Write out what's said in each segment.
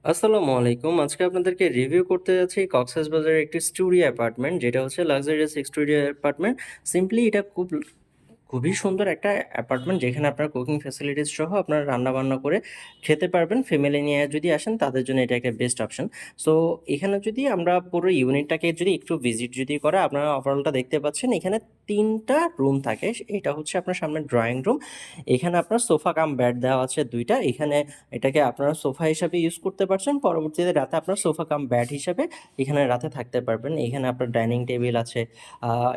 আসসালামু আলাইকুম। আজকে আপনাদেরকে রিভিউ করতে যাচ্ছি কক্সবাজারের একটি স্টুডিও অ্যাপার্টমেন্ট, যেটা হচ্ছে লাক্সারিয়াস স্টুডিও অ্যাপার্টমেন্ট। সিম্পলি এটা খুবই সুন্দর একটা অ্যাপার্টমেন্ট, যেখানে আপনার কুকিং ফ্যাসিলিটিস সহ আপনারা রান্নাবান্না করে খেতে পারবেন। ফ্যামিলি নিয়ে যদি আসেন তাদের জন্য এটা একটা বেস্ট অপশন। সো এখানে যদি আমরা পুরো ইউনিটটাকে যদি একটু ভিজিট যদি করে, আপনারা ওভারঅলটা দেখতে পাচ্ছেন এখানে 3টা রুম থাকে। এটা হচ্ছে আপনার সামনে ড্রয়িং রুম। এখানে আপনার সোফা কাম বেড দেওয়া আছে 2টা। এখানে এটাকে আপনারা সোফা হিসাবে ইউজ করতে পারছেন, পরবর্তীতে রাতে আপনার সোফা কাম বেড হিসাবে এখানে রাতে থাকতে পারবেন। এখানে আপনার ডাইনিং টেবিল আছে।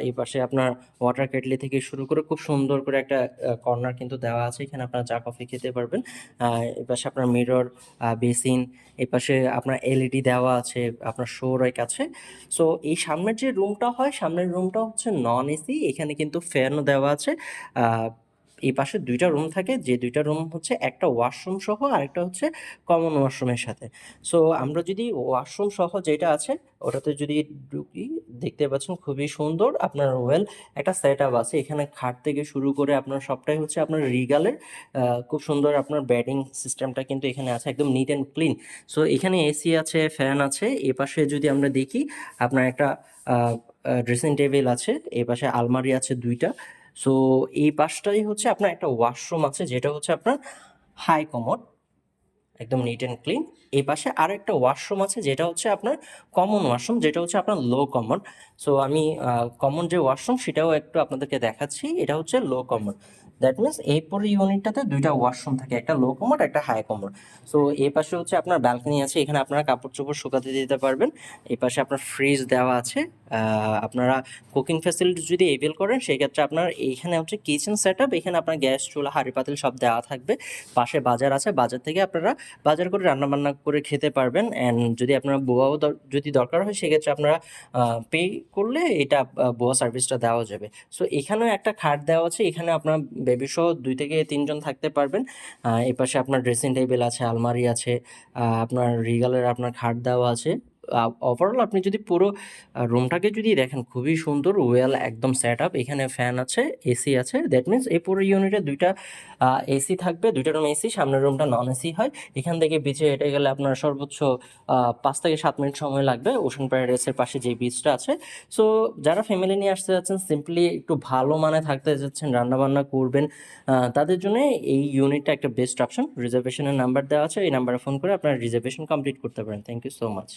এই পাশে আপনার ওয়াটার কেটলি থেকে শুরু করে খুব সুন্দর করে একটা কর্নার কিন্তু দেওয়া আছে, এখানে আপনার চা কফি খেতে পারবেন। এই পাশে আপনার মিরর, বেসিন, এই পাশে আপনার এলইডি দেওয়া আছে, আপনার শোর কাছে। সো এই সামনের যে রুমটা হয়, সামনের রুমটা হচ্ছে নন এসি, এখানে কিন্তু ফ্যানও দেওয়া আছে। আহ, এই পাশে 2টা রুম থাকে, যে 2টা রুম হচ্ছে একটা ওয়াশরুম সহ, আরেকটা হচ্ছে কমন ওয়াশরুমের সাথে। সো আমরা যদি ওয়াশরুম সহ যেটা আছে ওটাতে যদি ঢুকি, দেখতে পাচ্ছেন খুবই সুন্দর আপনার ওয়েল একটা সেট আপ আছে। এখানে খাট থেকে শুরু করে আপনার সবটাই হচ্ছে আপনার রিগালের। খুব সুন্দর আপনার বেডিং সিস্টেমটা কিন্তু এখানে আছে, একদম নিট অ্যান্ড ক্লিন। সো এখানে এসি আছে, ফ্যান আছে। এ পাশে যদি আমরা দেখি, আপনার একটা ড্রেসিং টেবিল আছে, এ পাশে আলমারি আছে 2টা। সো এই পাশটাই হচ্ছে আপনার একটা ওয়াশরুম আছে, যেটা হচ্ছে আপনার হাই কমোড, একদম নিট অ্যান্ড ক্লিন। এই পাশে আর একটা ওয়াশরুম আছে, যেটা হচ্ছে আপনার কমন ওয়াশরুম, যেটা হচ্ছে আপনার লো কমন। সো আমি কমন যে ওয়াশরুম সেটাও একটু আপনাদেরকে দেখাচ্ছি। এটা হচ্ছে লো কমন। দ্যাট মিনস এই পুরো ইউনিটটাতে 2টা ওয়াশরুম থাকে, একটা লো কমোড, একটা হাই কমোড। সো এই পাশে হচ্ছে আপনার ব্যালকনি আছে, এখানে আপনারা কাপড় চোপড় শুকাতে দিতে পারবেন। এই পাশে আপনার ফ্রিজ দেওয়া আছে। আপনারা কুকিং ফ্যাসিলিটি যদি এভেল করেন, সেক্ষেত্রে আপনার এইখানে হচ্ছে কিচেন সেট আপ, এখানে আপনার গ্যাস চুলা হাঁড়ি পাতিল সব দেওয়া থাকবে। পাশে বাজার আছে, বাজার থেকে আপনারা বাজার করে রান্নাবান্না করে খেতে পারবেন। অ্যান্ড যদি আপনারা বোয়াও যদি দরকার হয়, সেক্ষেত্রে আপনারা পে করলে এটা বোয়া সার্ভিসটা দেওয়া যাবে। সো এখানেও একটা খাট দেওয়া আছে, এখানে আপনার বেবি সহ 2 থেকে 3 জন থাকতে পারবেন। এই পাশে আপনার ড্রেসিং টেবিল আছে, আলমারি আছে, আপনার রিগালের আপনার খাট দেওয়া আছে। ওভারঅল আপনি যদি পুরো রুমটাকে যদি দেখেন, খুবই সুন্দর, ওয়েল একদম সেট আপ। এখানে ফ্যান আছে, এসি আছে। দ্যাট মিনস এই পুরো ইউনিটে 2টা এসি থাকবে, 2টা রুম এসি, সামনের রুমটা নন এসি হয়। এখান থেকে বিচে হেঁটে গেলে আপনার সর্বোচ্চ 5 থেকে 7 মিনিট সময় লাগবে, ওশান প্যারাডাইসের পাশে যে বিচটা আছে। সো যারা ফ্যামিলি নিয়ে আসতে যাচ্ছেন, সিম্পলি একটু ভালো মানে থাকতে যাচ্ছেন, রান্নাবান্না করবেন, তাদের জন্য এই ইউনিটটা একটা বেস্ট অপশন। রিজার্ভেশনের নাম্বার দেওয়া আছে, এই নাম্বারে ফোন করে আপনারা রিজার্ভেশন কমপ্লিট করতে পারেন। Thank you so much.